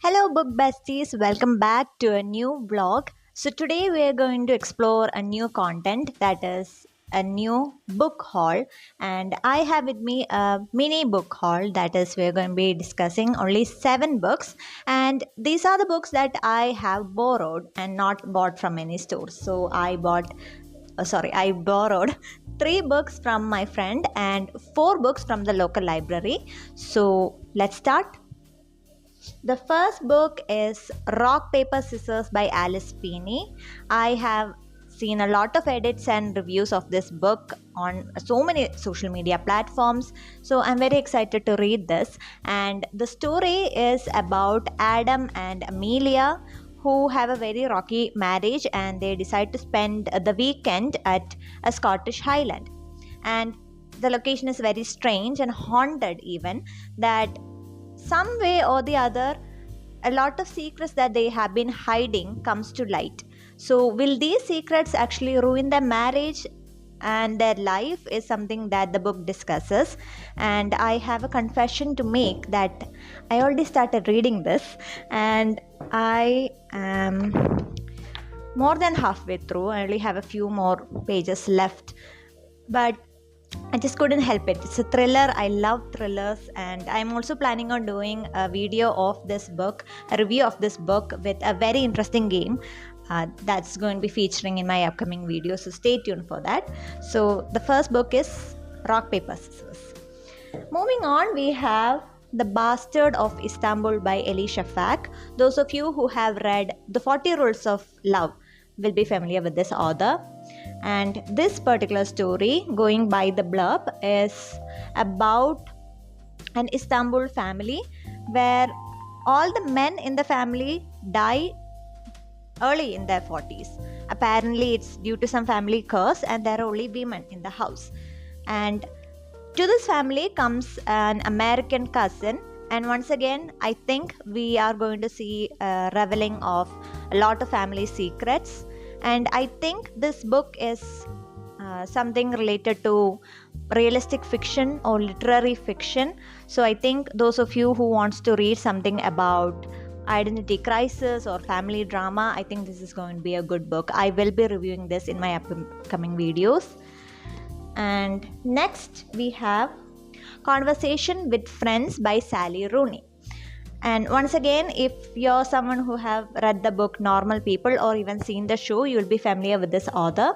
Hello, book besties. Welcome back to a new vlog. So, today we are going to explore a new content, that is a new book haul. And I have with me a mini book haul, that is, we're going to be discussing only 7 books. And these are the books that I have borrowed and not bought from any store. So, I borrowed 3 books from my friend and 4 books from the local library. So, let's start. The first book is Rock, Paper, Scissors by Alice Feeney. I have seen a lot of edits and reviews of this book on so many social media platforms. So I'm very excited to read this. And the story is about Adam and Amelia, who have a very rocky marriage, and they decide to spend the weekend at a Scottish highland. And the location is very strange and haunted, even that some way or the other a lot of secrets that they have been hiding comes to light. So will these secrets actually ruin their marriage and their life is something that the book discusses. And I have a confession to make that I already started reading this and I am more than halfway through. I only have a few more pages left, but I just couldn't help it. It's a thriller. I love thrillers, and I'm also planning on doing a video of this book, a review of this book with a very interesting game that's going to be featuring in my upcoming video. So stay tuned for that. So the first book is Rock, Paper, Scissors. Moving on, we have The Bastard of Istanbul by elishafak. Those of you who have read The 40 Rules of Love will be familiar with this author. And this particular story, going by the blurb, is about an Istanbul family where all the men in the family die early in their 40s. Apparently, it's due to some family curse, and there are only women in the house. And to this family comes an American cousin. And once again, I think we are going to see a revealing of a lot of family secrets. And I think this book is something related to realistic fiction or literary fiction. So I think those of you who wants to read something about identity crisis or family drama, I think this is going to be a good book. I will be reviewing this in my upcoming videos. And next we have Conversation with Friends by Sallyrooney. And once again, if you're someone who have read the book Normal People or even seen the show, you will be familiar with this author.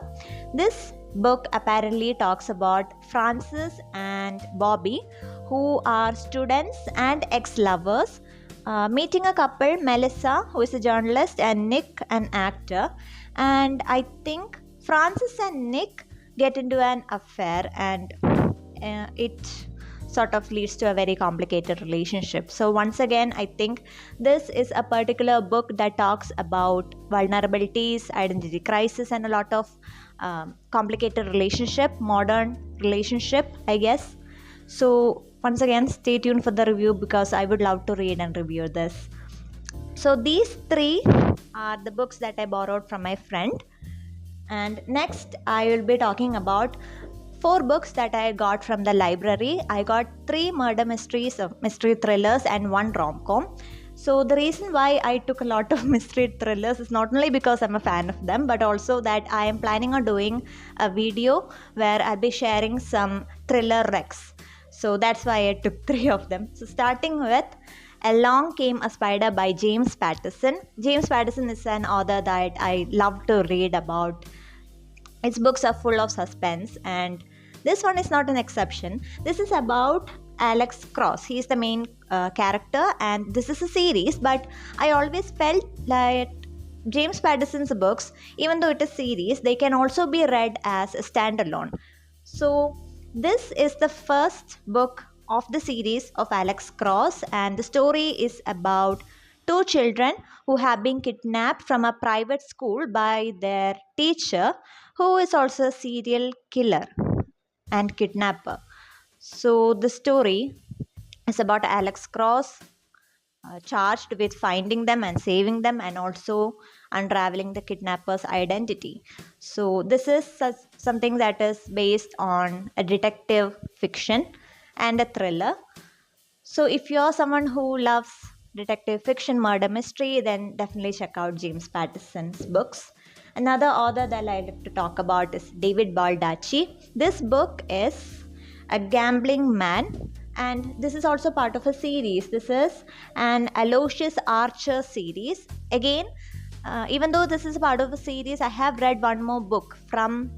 This book apparently talks about Francis and Bobby, who are students and ex-lovers, meeting a couple, Melissa, who is a journalist, and Nick, an actor. And I think Francis and Nick get into an affair, and it sort of leads to a very complicated relationship. So once again, I think this is a particular book that talks about vulnerabilities, identity crisis, and a lot of complicated modern relationship, I guess. So once again, stay tuned for the review because I would love to read and review this. So these 3 are the books that I borrowed from my friend. And next I will be talking about 4 books that I got from the library. I got 3 murder mysteries, mystery thrillers, and 1 rom-com. So the reason why I took a lot of mystery thrillers is not only because I'm a fan of them, but also that I am planning on doing a video where I'll be sharing some thriller recs. So that's why I took 3 of them. So starting with Along Came a Spider by James Patterson. James Patterson is an author that I love to read about. Its books are full of suspense, and this one is not an exception. This is about Alex Cross. He is the main character, and this is a series, but I always felt like James Patterson's books, even though it is series, they can also be read as a standalone. So this is the first book of the series of Alex Cross, and the story is about 2 children who have been kidnapped from a private school by their teacher, who is also a serial killer and kidnapper. So the story is about Alex Cross charged with finding them and saving them, and also unraveling the kidnapper's identity. So this is something that is based on a detective fiction and a thriller. So if you're someone who loves detective fiction, murder mystery, then definitely check out James Patterson's books. Another author that I like to talk about is David Baldacci. This book is A Gambling Man, and this is also part of a series. This is an Aloysius Archer series. Again, even though this is part of a series, I have read one more book from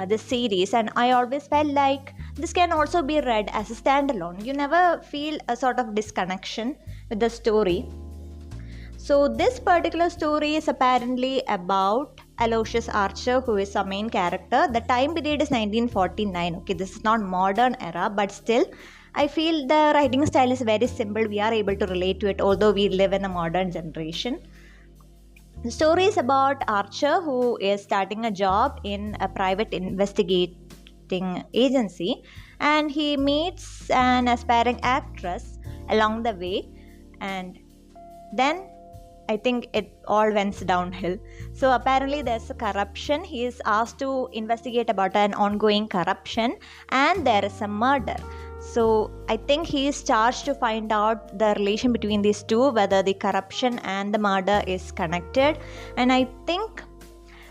this series, and I always felt like this can also be read as a standalone. You never feel a sort of disconnection with the story. So this particular story is apparently about Aloysius Archer, who is a main character. The time period is 1949. Okay, this is not modern era, but still I feel the writing style is very simple. We are able to relate to it, although we live in a modern generation. The story is about Archer, who is starting a job in a private investigating agency, and he meets an aspiring actress along the way, and then I think it all went downhill. So apparently there's a corruption. He is asked to investigate about an ongoing corruption, and there is a murder. So I think he is charged to find out the relation between these two, whether the corruption and the murder is connected. And I think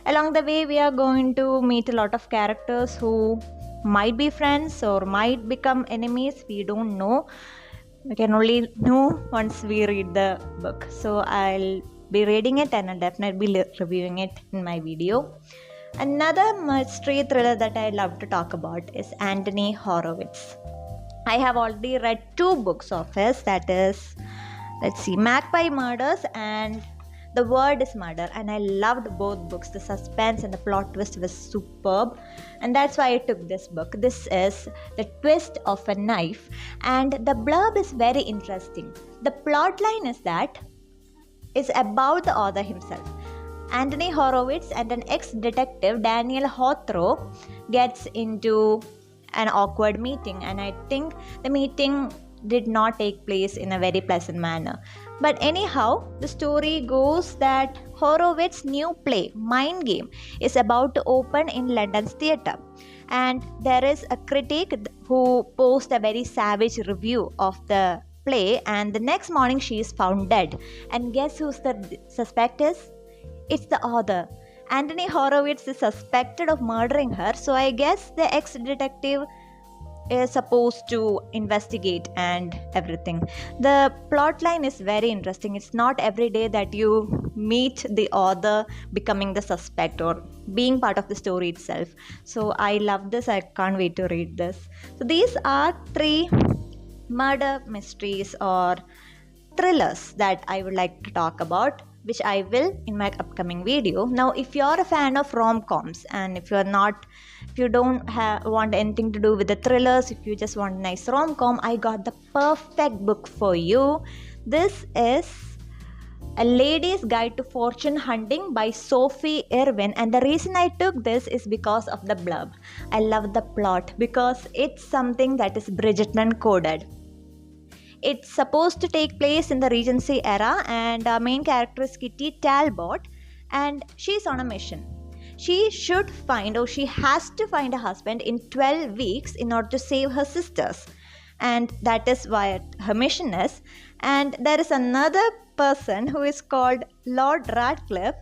along the way we are going to meet a lot of characters who might be friends or might become enemies. We don't know. We can only know once we read the book. So I'll be reading it and I'll definitely be reviewing it in my video. Another mystery thriller that I love to talk about is Antonyhorowitz. I have already read 2 books of his, that is, Magpie Murders and The Word is Murder, and I loved both books. The suspense and the plot twist was superb, and that's why I took this book. This is The Twist of a Knife, and the blurb is very interesting. The plot line is about the author himself. Antonyhorowitz and an ex-detective, Daniel Hawthorne, gets into an awkward meeting, and I think the meeting did not take place in a very pleasant manner. But anyhow, the story goes that Horowitz's new play, Mind Game, is about to open in London's theatre, and there is a critic who posts a very savage review of the play, and the next morning she is found dead. And guess who's the suspect is? It's the author. Antonyhorowitz is suspected of murdering her, so I guess the ex-detective is supposed to investigate and everything. The plot line is very interesting. It's not every day that you meet the author becoming the suspect or being part of the story itself. So I love this. I can't wait to read this. So these are 3 murder mysteries or thrillers that I would like to talk about, which I will in my upcoming video. Now, if you're a fan of rom-coms, and if you don't want anything to do with the thrillers, if you just want a nice rom-com, I got the perfect book for you. This is A Lady's Guide to Fortune Hunting by Sophieirwin, and the reason I took this is because of the blurb. I love the plot because it's something that is Bridgerton coded. It's supposed to take place in the Regency era, and our main character is Kitty Talbot, and she's on a mission. She has to find a husband in 12 weeks in order to save her sisters, and that is what her mission is. And there is another person who is called Lord Radcliffe,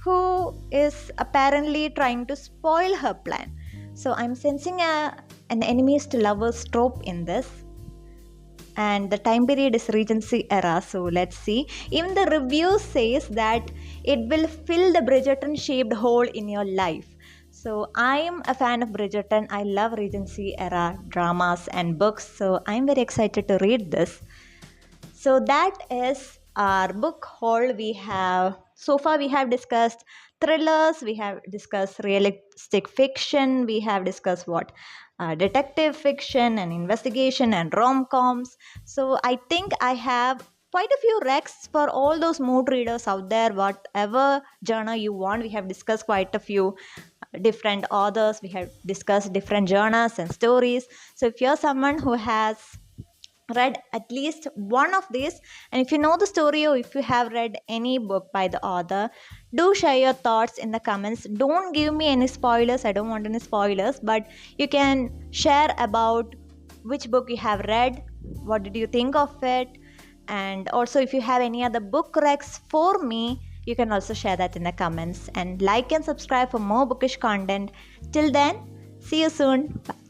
who is apparently trying to spoil her plan. So I'm sensing an enemies to lovers trope in this. And the time period is Regency era, so let's see. Even the review says that it will fill the Bridgerton shaped hole in your life. So I am a fan of Bridgerton. I love Regency era dramas and books, so I'm very excited to read this. So that is our book haul. So far we have discussed thrillers, we have discussed realistic fiction, we have discussed detective fiction and investigation and rom-coms. So I think I have quite a few recs for all those mood readers out there. Whatever genre you want, we have discussed quite a few different authors, we have discussed different genres and stories. So if you're someone who has read at least one of these, and if you know the story or if you have read any book by the author, do share your thoughts in the comments. Don't give me any spoilers. I don't want any spoilers, but you can share about which book you have read, what did you think of it, And also, if you have any other book recs for me, you can also share that in the comments. And like and subscribe for more bookish content. Till then, see you soon. Bye.